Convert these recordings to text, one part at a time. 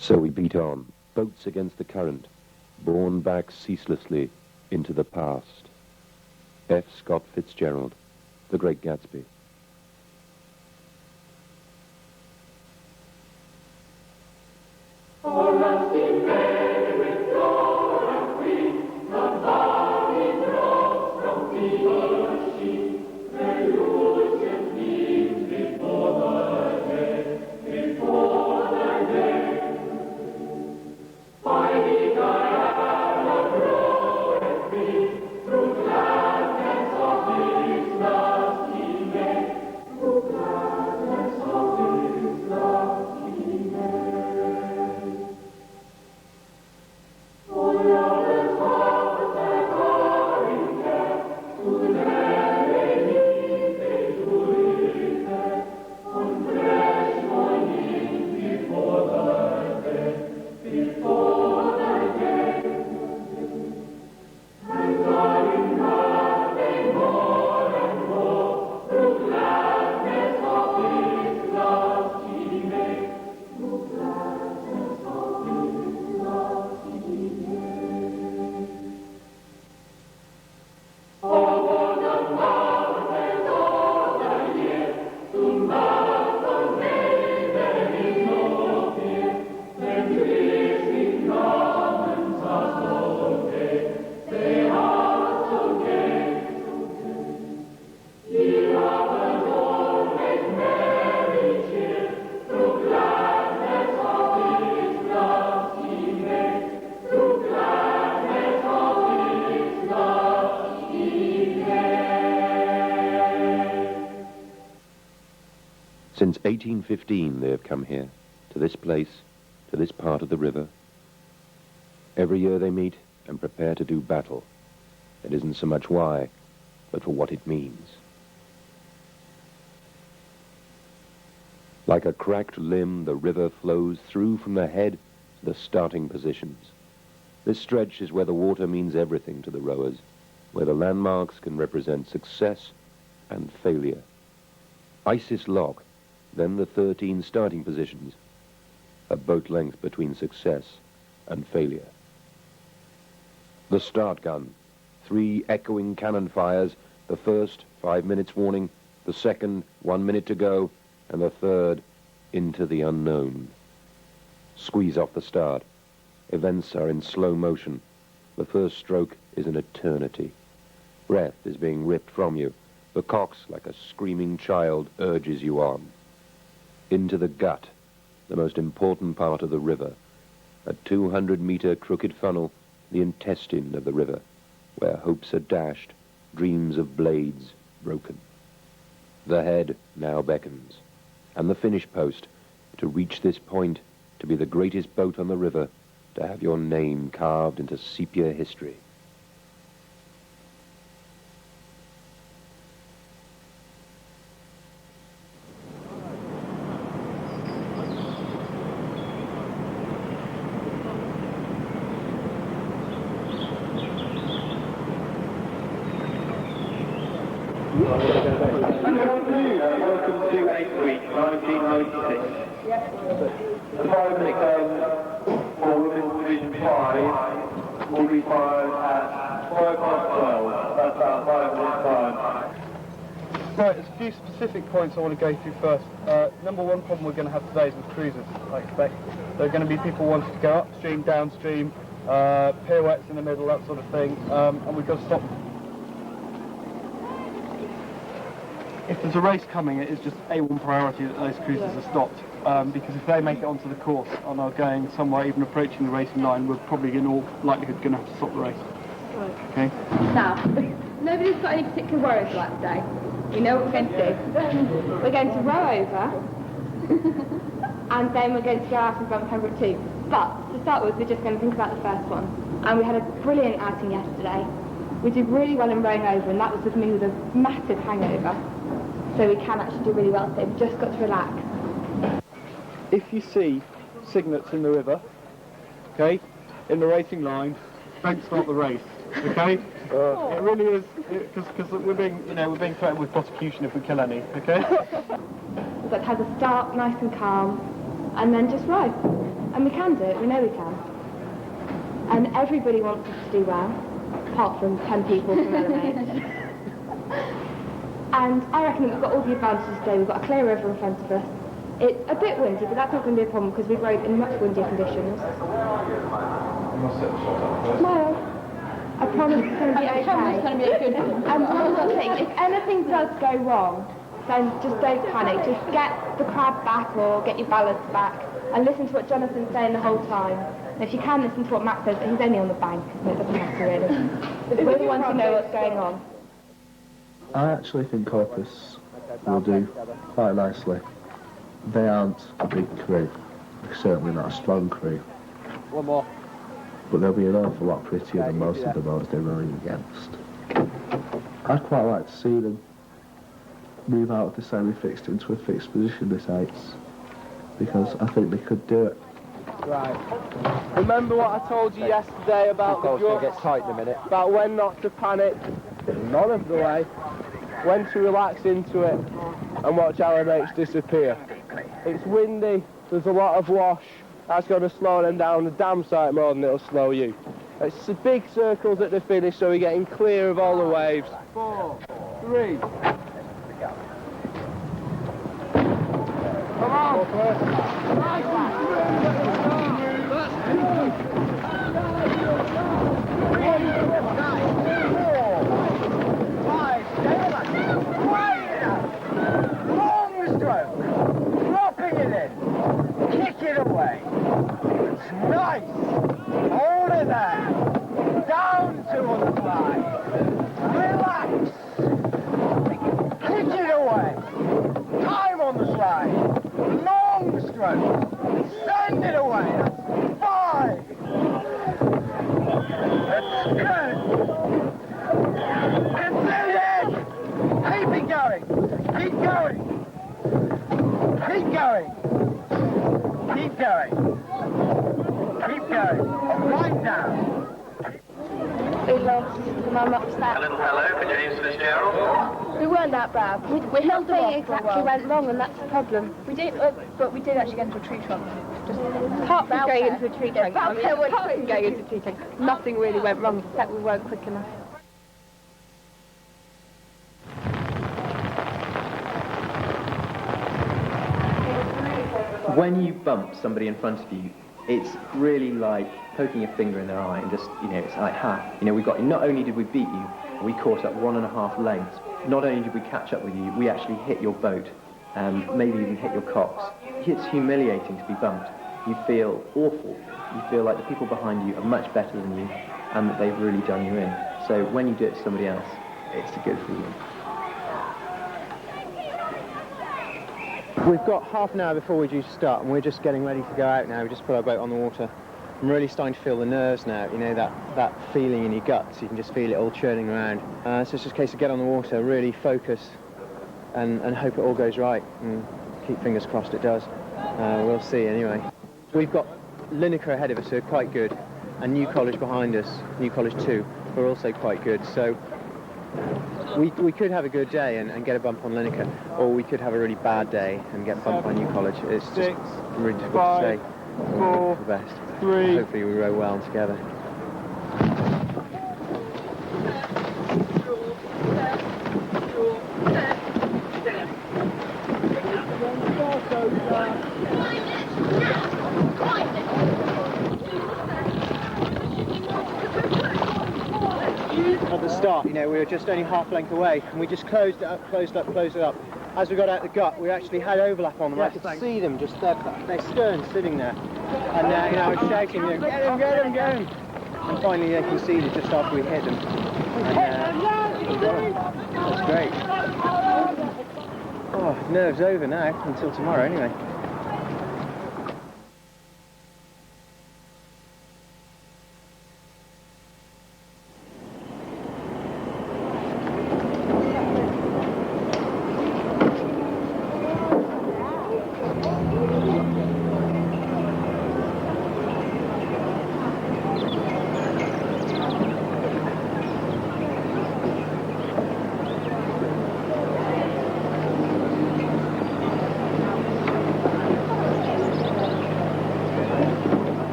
So we beat on, boats against the current, borne back ceaselessly into the past. F. Scott Fitzgerald, The Great Gatsby. Since 1815 they have come here, to this place, to this part of the river. Every year they meet and prepare to do battle. It isn't so much why, but for what it means. Like a cracked limb, the river flows through from the head to the starting positions. This stretch is where the water means everything to the rowers, where the landmarks can represent success and failure. Isis Lock, then the 13 starting positions, a boat length between success and failure. The start gun, 3 echoing cannon fires, the first 5 minutes warning, the second 1 minute to go, and the third into the unknown. Squeeze off the start. Events are in slow motion. The first stroke is an eternity. Breath is being ripped from you. The cox, like a screaming child, urges you on. Into the gut, the most important part of the river. A 200-meter crooked funnel, the intestine of the river, where hopes are dashed, dreams of blades broken. The head now beckons, and the finish post, to reach this point, to be the greatest boat on the river, to have your name carved into sepia history. Welcome to 8th week, 1996. The final for Women's Division 5 will be fired at 5:12. That's about 5 minutes time. Right, there's a few specific points I want to go through first. Number one problem we're going to have today is with cruisers, I expect. There are going to be people wanting to go upstream, downstream, pirouettes in the middle, that sort of thing, and we've got to stop them. If there's a race coming, it is just A1 priority that those cruisers are stopped, because if they make it onto the course and are going somewhere even approaching the racing line, we're probably in all likelihood going to have to stop the race. Right. Okay? Now, nobody's got any particular worries about today. We know what we're going to do. We're going to row over, and then we're going to go out and run Pembroke too. But, to start with, we're just going to think about the first one. And we had a brilliant outing yesterday. We did really well in rowing over, and that was with me with a massive hangover. So we can actually do really well today. We've just got to relax. If you see cygnets in the river, okay, in the racing line, don't start the race, okay? It really is, because we're being threatened with prosecution if we kill any, okay? But have a start, nice and calm, and then just row. And we can do it, we know we can. And everybody wants us to do well, apart from 10 people from LMH. And I reckon that we've got all the advantages today. We've got a clear river in front of us. It's a bit windy, but that's not going to be a problem because we rode in much windier conditions. Smile. I promise it's going to be okay. I promise it's going to be a good one. And one more thing, if anything does go wrong, then just don't panic. Just get the crab back or get your balance back and listen to what Jonathan's saying the whole time. And if you can listen to what Matt says, he's only on the bank, so it doesn't matter really. We're the ones who know what's going on. I actually think Corpus will do quite nicely. They aren't a big crew. They're certainly not a strong crew. One more. But they'll be an awful lot prettier than most of the boats they're rowing against. I'd quite like to see them move out of the semi-fixed into a fixed position this ice, because I think they could do it. Right. Remember what I told you yesterday about the jump? Get tight in a minute. About when not to panic, none of the way. When to relax into it and watch LMH disappear. It's windy, there's a lot of wash. That's going to slow them down a damn sight more than it'll slow you. It's the big circles at the finish, so we're getting clear of all the waves. 4, 3. Come on! Kick it away. It's nice. Hold it there. Down to one side. Relax. Kick it away. Time on the slide. Long stroke. Send it away. That's 5. That's good. That's it. Keep it going. Keep going. Keep going. Keep going. Keep going. Right down. We lost. Mum upset. Hello, can you hear Miss Gerald? We weren't that bad. We held them Nothing off for a exactly while. went wrong, and that's the problem. We did, but we did actually get into a tree trunk. Just Apart from Valve going hair. into a tree trunk, Valve hair went apart from going into a tree trunk, nothing really went wrong, except we weren't quick enough. When you bump somebody in front of you, it's really like poking a finger in their eye and just, it's like, we got you. Not only did we beat you, we caught up 1.5 lengths. Not only did we catch up with you, we actually hit your boat, maybe even hit your cocks. It's humiliating to be bumped. You feel awful. You feel like the people behind you are much better than you and that they've really done you in. So when you do it to somebody else, it's a good feeling. We've got half an hour before we're due to start, and we're just getting ready to go out now. We just put our boat on the water. I'm really starting to feel the nerves now, that feeling in your guts. You can just feel it all churning around. So it's just a case of get on the water, really focus, and hope it all goes right, and keep fingers crossed it does. We'll see anyway. We've got Lineker ahead of us, who are quite good, and New College behind us, New College 2, who are also quite good. So we could have a good day and get a bump on Lineker, or we could have a really bad day and get bumped by New College. It's just really difficult to say. 4, The best. 3. Hopefully we row well together. At the start, we were just only half length away, and we just closed it up. As we got out the gut, we actually had overlap on them. I could see them just their stern sitting there, and I was shouting, get him! And finally, they conceded just after we hit them. That's great. Oh, nerves over now until tomorrow, anyway.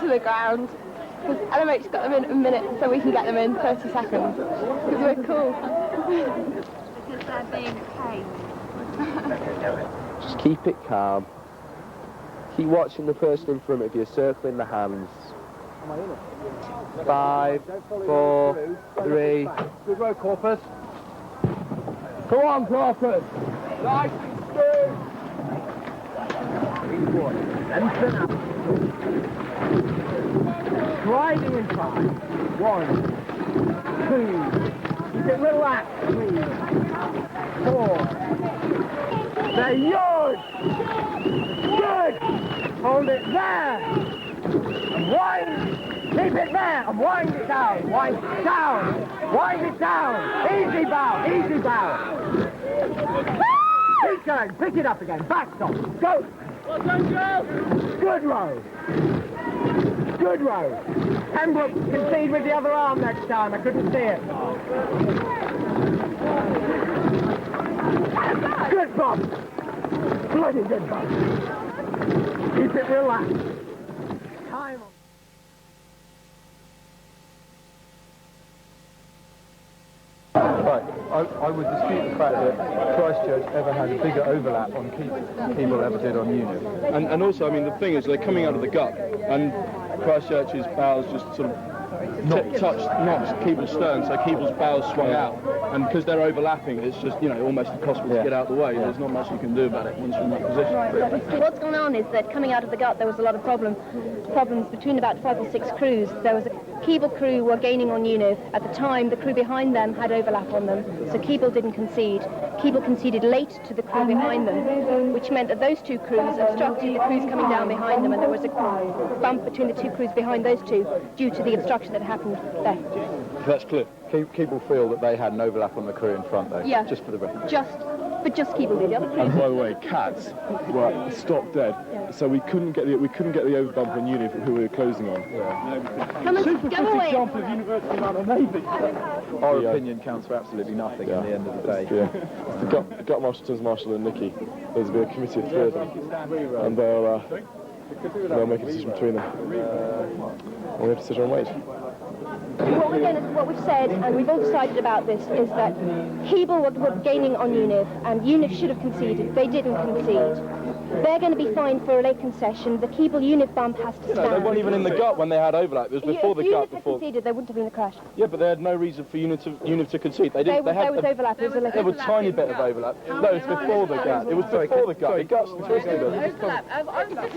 to the ground. Because LMH's got them in a minute, so we can get them in 30 seconds. Because we're cool. Because they're being paid. Just keep it calm. Keep watching the person in front of you, circling the hands. 5, 4, 3. Good road, Corpus. Come on, Corpus! Nice and smooth. Lengthen up. Sliding in 5. 1, 2. Keep it relaxed, please. 4. They're yours. Good. Hold it there. Wind. Keep it there and wind it down. Wind it down. Wind it down. Easy bow. Easy bow. Keep going. Pick it up again. Back stop. Go. Well done, Joe. Good row. Good row. Pembroke, concede with the other arm next time. I couldn't see it. Good bob. Bloody good bob. Keep it relaxed. Time. Right, I would dispute the fact that Christchurch ever had a bigger overlap on Keble ever did on Union. And also, I mean, the thing is, they're coming out of the gut, and Christchurch's bows just sort of notched Keble's stern, so Keble's bows swung out. And because they're overlapping, it's just, you know, almost impossible to get out of the way. There's not much you can do about it once you're in that position. So what's going on is that coming out of the gut, there was a lot of problems between about 5 or 6 crews. There was a Keble crew were gaining on Univ. At the time, the crew behind them had overlap on them, so Keble didn't concede. Keble conceded late to the crew behind them, which meant that those two crews obstructed the crews coming down behind them, and there was a bump between the two crews behind those two due to the obstruction that happened there. That's clear. Keble feel that they had an overlap on the crew in front, though. Yeah. Just for the record. But just Keble did. The other crews. And by the way, Cats were stopped dead, so we couldn't get the overbump on Univ who we were closing on. Come and go away. Example of University of the Navy. Our opinion counts for absolutely nothing at the end of the day. Yeah. The gut marshal, Tons Marshal and Nicky, there's be a committee of 3 of them, and they'll make a decision between them. And we have a decision on weight. What we've said, and we've all decided about this, is that Keble were gaining on Univ, and Univ should have conceded. They didn't concede. They're going to be fined for a late concession. The Keble-Univ bump has to stand. They weren't even in the gut when they had overlap. It was before the gut. If Univ had conceded, there wouldn't have been a crash. Yeah, but they had no reason for Univ to concede. They didn't. There was overlap. There was a tiny bit of overlap. No, it's before the gut. It was before the gut. The gut's twisted.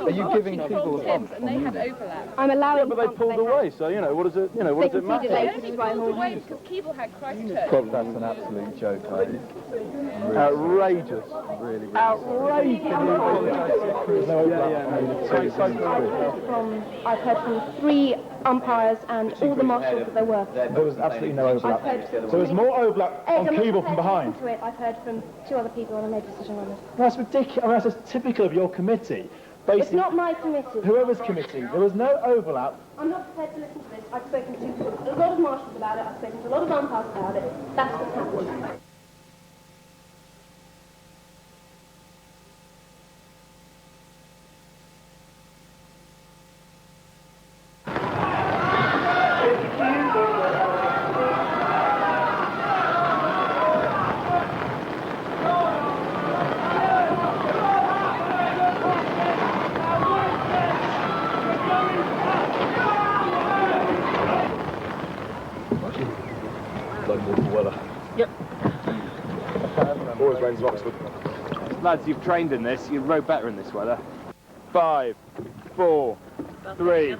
Are you giving people a bump? And they had overlap. I'm allowing. Yeah, but they pulled away. So what does it? What does it matter? They conceded late. Because Keble had Christchurch. That's an absolute joke. Outrageous. Really. Outrageous. I've heard from 3 umpires and all the marshals that there were. There was absolutely no overlap. There was more overlap on Keble from behind. I've heard from 2 other people and I made a decision on it. That's ridiculous. I mean, that's typical of your committee. It's not my committee. Whoever's committee, there was no overlap. I'm not prepared to listen to this. I've spoken to a lot of marshals about it. I've spoken to a lot of umpires about it. That's what's happened. Always rains Oxford. Lads, you've trained in this. You row better in this weather. 5, 4, 3.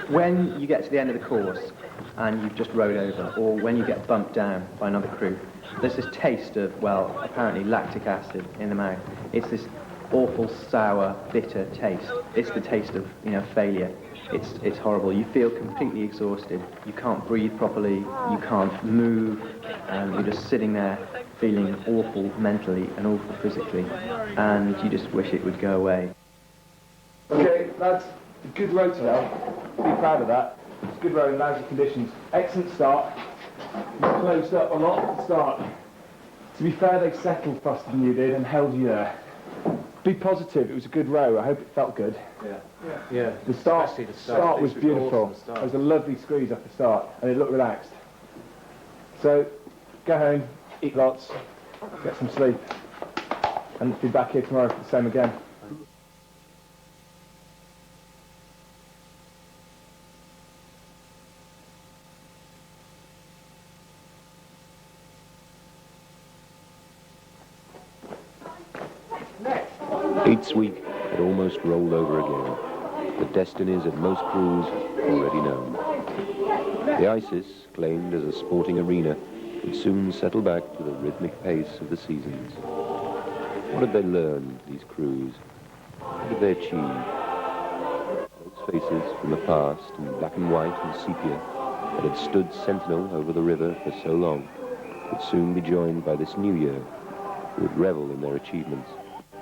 When you get to the end of the course, and you've just rowed over, or when you get bumped down by another crew, there's this taste of, well, apparently lactic acid in the mouth. It's this awful, sour, bitter taste. It's the taste of, failure. It's horrible. You feel completely exhausted. You can't breathe properly. You can't move. You're just sitting there feeling awful mentally and awful physically, and you just wish it would go away. Okay, that's a good row today. Be proud of that. It's good row in lousy conditions. Excellent start. You closed up a lot at the start. To be fair, they settled faster than you did and held you there. Be positive. It was a good row. I hope it felt good. Yeah. The start was beautiful. Awesome There was a lovely squeeze off the start, and it looked relaxed. So, go home, eat lots, get some sleep, and be back here tomorrow for the same again. Eights week had almost rolled over again. The destinies of most crews already known. The Isis, claimed as a sporting arena, would soon settle back to the rhythmic pace of the seasons. What had they learned, these crews? What did they achieve? Those faces from the past, in black and white and sepia, that had stood sentinel over the river for so long, would soon be joined by this new year, who would revel in their achievements,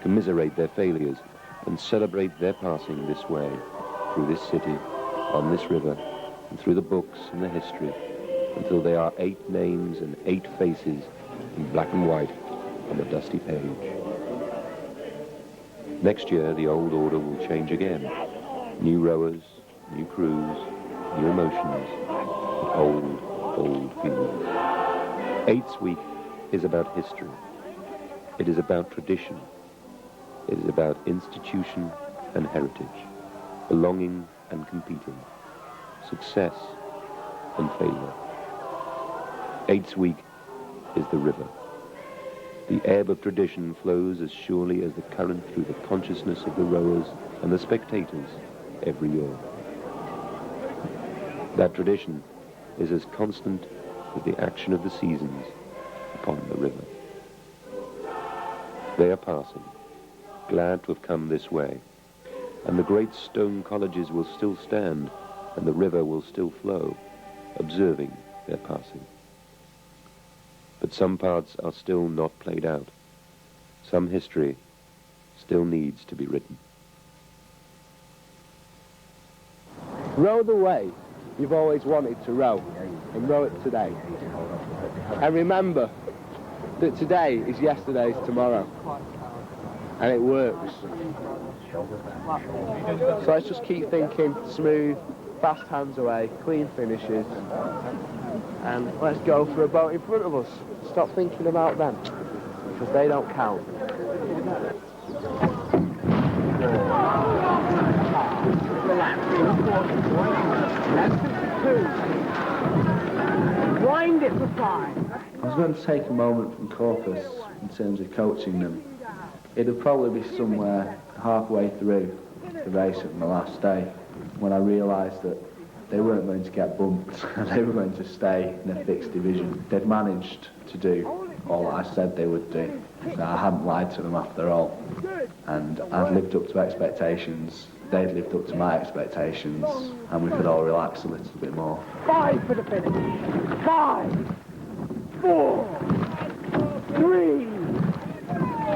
commiserate their failures, and celebrate their passing this way, through this city, on this river, and through the books and the history, until they are 8 names and 8 faces in black and white on the dusty page. Next year, the old order will change again. New rowers, new crews, new emotions, but old feelings. Eights week is about history. It is about tradition. It is about institution and heritage, belonging and competing, success and failure. Eights week is the river. The ebb of tradition flows as surely as the current through the consciousness of the rowers and the spectators every year. That tradition is as constant as the action of the seasons upon the river. They are passing, glad to have come this way, and the great stone colleges will still stand, and the river will still flow, observing their passing. But some parts are still not played out. Some history still needs to be written. Row the way you've always wanted to row, and row it today. And remember that today is yesterday's tomorrow, and it works. So let's just keep thinking smooth, fast hands away, clean finishes, and let's go for a boat in front of us. Stop thinking about them, because they don't count. Wind it for 5. I was going to take a moment from Corpus in terms of coaching them. It'll probably be somewhere halfway through the race on the last day when I realised that they weren't going to get bumped and they were going to stay in a fixed division. They'd managed to do all that I said they would do. So I hadn't lied to them after all. And I'd lived up to expectations, they'd lived up to my expectations, and we could all relax a little bit more. 5 for the finish. 5, 4, 3,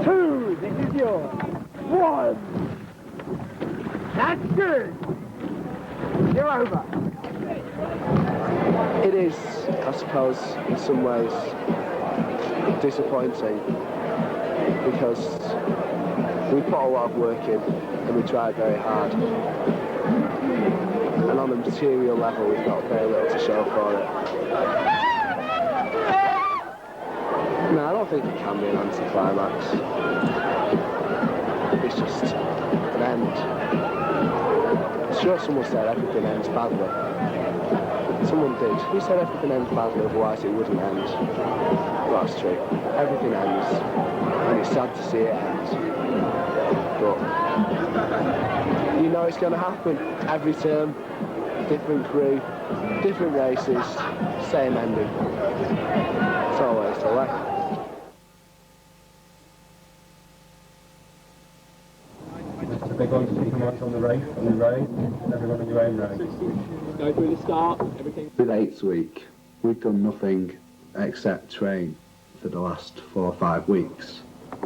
2, this is yours. 1. That's good. You're over. It is, I suppose, in some ways disappointing because we put a lot of work in and we tried very hard. And on a material level, we've got very little to show for it. No, I don't think it can be an anticlimax. It's just an end. I'm sure someone said everything ends badly. Someone did. Who said everything ends badly, otherwise it wouldn't end? Well, that's true. Everything ends, and it's sad to see it end. But you know it's going to happen every term. different crew, different races, same ending. It's always the way. The big ones to come out on the race, on the road, everyone on your own road. Go through the start, everything. With 8th week, we've done nothing except train for the last 4 or 5 weeks.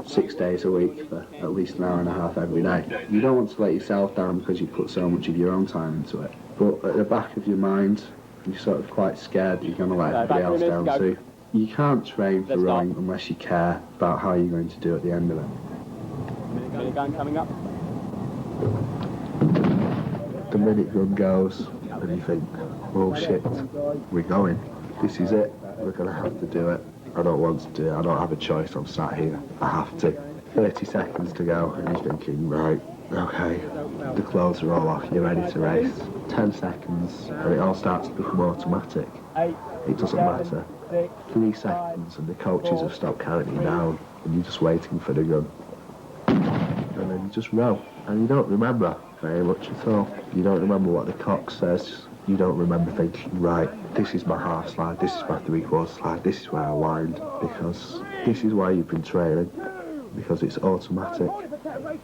6 days a week for at least an hour and a half every day. You don't want to let yourself down because you put so much of your own time into it. But at the back of your mind, you're sort of quite scared that you're going to let everybody else down too. You can't train for rowing unless you care about how you're going to do at the end of it. Minute gun coming up. The minute gun goes and you think, oh shit, we're going. This is it. We're going to have to do it. I don't want to do it. I don't have a choice. I'm sat here. I have to. 30 seconds to go and you're thinking, right, okay, the clothes are all off. You're ready to race. 10 seconds and it all starts to become automatic. It doesn't matter. 3 seconds and the coaches have stopped counting you down and you're just waiting for the gun. And then you just row. And you don't remember very much at all. You don't remember what the cock says. You don't remember thinking, right, this is my half slide, this is my 3/4 slide, this is where I wind, because this is why you've been training, because it's automatic.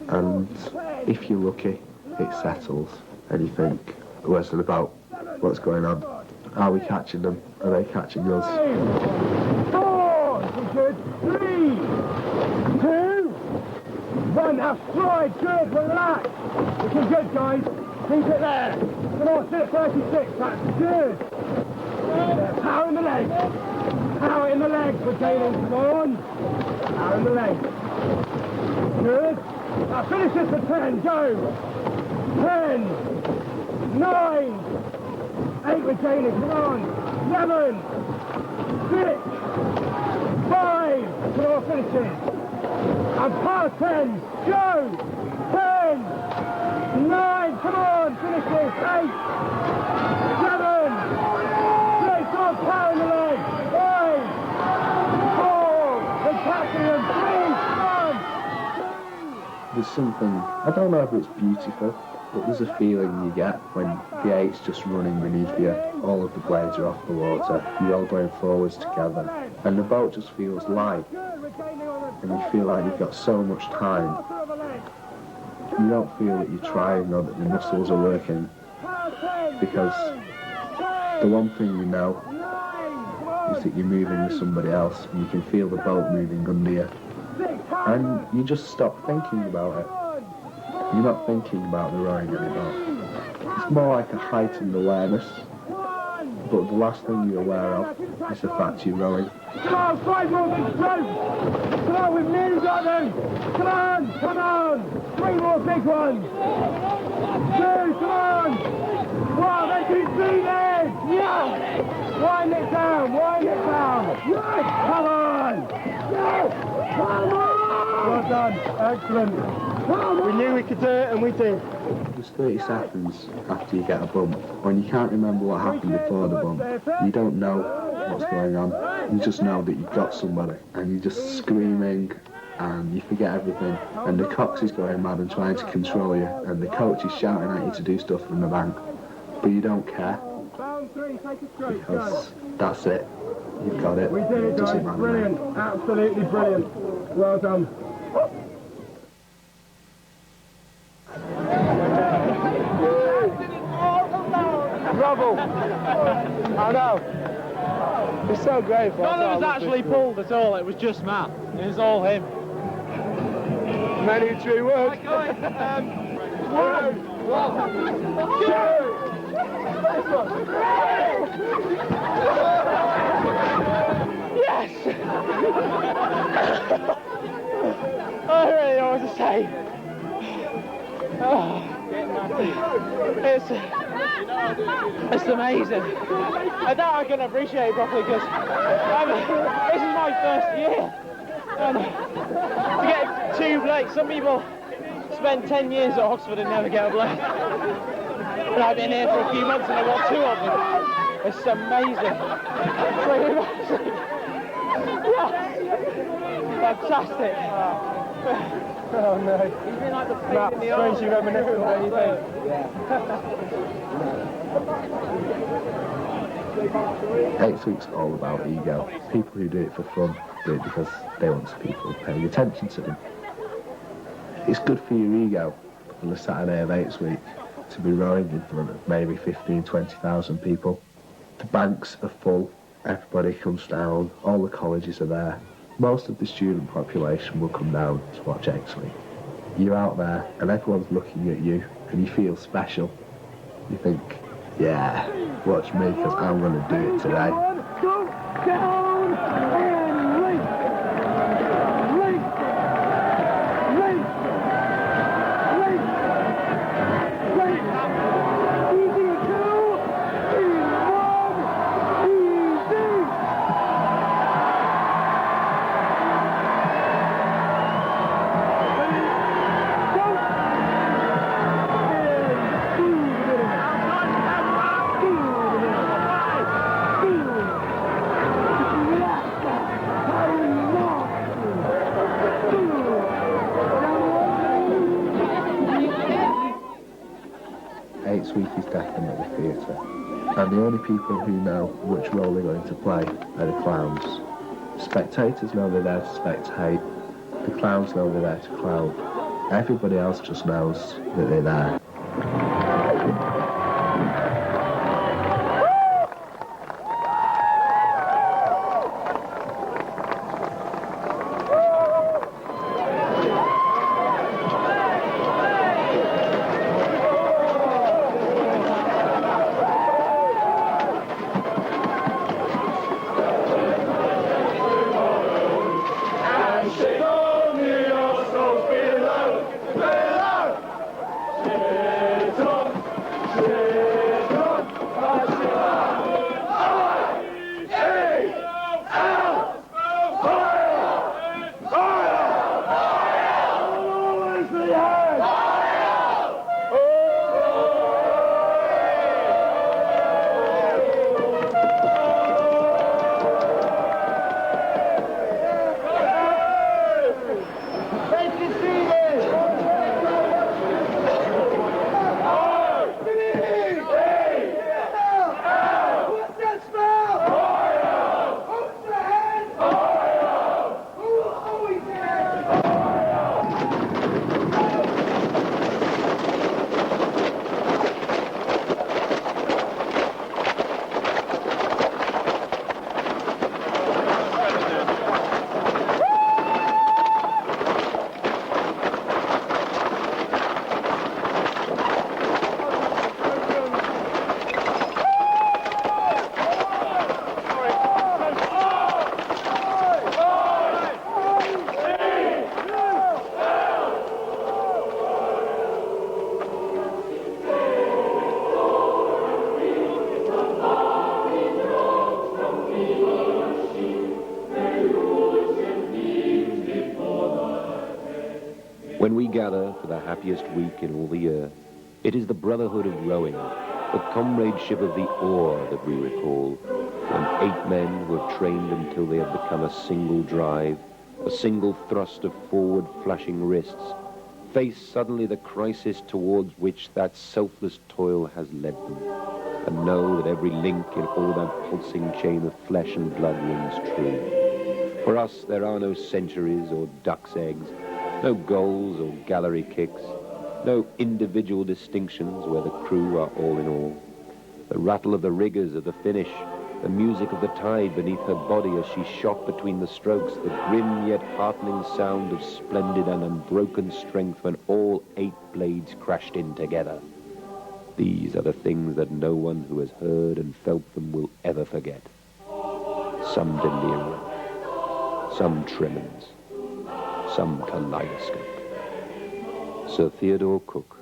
And if you're lucky, it settles. And you think, where's the boat? What's going on? Are we catching them? Are they catching us? 4, 3, 2, 1. Now slide, good, relax. Looking good, guys. Keep it there. Come on, sit at 36. That's good. Power in the legs. Power in the legs. We're gaining. Come on. Power in the legs. Good. Now finish this at 10. Go. 10, 9, 8. We're gaining. Come on. 11, 6, 5. Come on, finish it. And power 10. Go. 10, 9, come on, finish this, 8, 7, 6, on, power in the leg, 5, 4, they're catching them, 3, 1, 2. There's something, I don't know if it's beautiful, but there's a feeling you get when the 8's just running beneath you, all of the blades are off the water, you're all going forwards together, and the boat just feels light, and you feel like you've got so much time. You don't feel that you're trying or that the muscles are working, because the one thing you know is that you're moving with somebody else and you can feel the boat moving under you, and you just stop thinking about it. You're not thinking about the rowing anymore. It's more like a heightened awareness, but the last thing you're aware of is the fact you're rowing. Come on, 5 more big strokes! Come on, we've nearly got them! Come on, come on! 3 more big ones! 2, come on! 1, they keep beating! Yeah! Wind it down, wind it down! Yes! Come on! Yes! Come on! Well done, excellent. We knew we could do it and we did. There's 30 seconds after you get a bump, when you can't remember what happened before the bump. You don't know what's going on. You just know that you've got somebody, and you're just screaming, and you forget everything. And the cox is going mad and trying to control you, and the coach is shouting at you to do stuff from the bank, but you don't care, because that's it. You've got it. We did it, guys. Brilliant. Absolutely brilliant. Well done. Rubble. I know. It's so great. None of us actually pulled at all. It was just Matt. It was all him. Many true words. One. Yes! I really don't know what to say. Oh. It's amazing. I doubt I can appreciate it properly because this is my first year. And to get 2 blades, some people spend 10 years at Oxford and never get a blade. But I've been here for a few months and I got 2 of them. It's amazing. It's really amazing. Yeah. Fantastic. Oh no. He's been like the pain in the arse. Strangely reminiscent, don't you think? Yeah. 8th week's all about ego. People who do it for fun do it because they want people paying attention to them. It's good for your ego on the Saturday of 8th week to be rowing in front of maybe 15, 20,000 people. The banks are full, everybody comes down, all the colleges are there. Most of the student population will come down to watch 8th week. You're out there and everyone's looking at you and you feel special. You think, yeah, watch me because I'm going to do it today. Go down and link. Link. Link. Link. Link. Easy two. Easy one. Easy. Week is definitely theatre, and the only people who know which role they're going to play are the clowns. Spectators know they're there to spectate, the clowns know they're there to clown. Everybody else just knows that they're there. When we gather for the happiest week in all the year, it is the brotherhood of rowing, the comradeship of the oar that we recall, when 8 men who have trained until they have become a single drive, a single thrust of forward flashing wrists, face suddenly the crisis towards which that selfless toil has led them, and know that every link in all that pulsing chain of flesh and blood rings true. For us, there are no centuries or duck's eggs, no goals or gallery kicks, no individual distinctions where the crew are all in all. The rattle of the riggers at the finish, the music of the tide beneath her body as she shot between the strokes, the grim yet heartening sound of splendid and unbroken strength when all 8 blades crashed in together. These are the things that no one who has heard and felt them will ever forget. Some delirium, some tremens, some kaleidoscope. Sir Theodore Cook.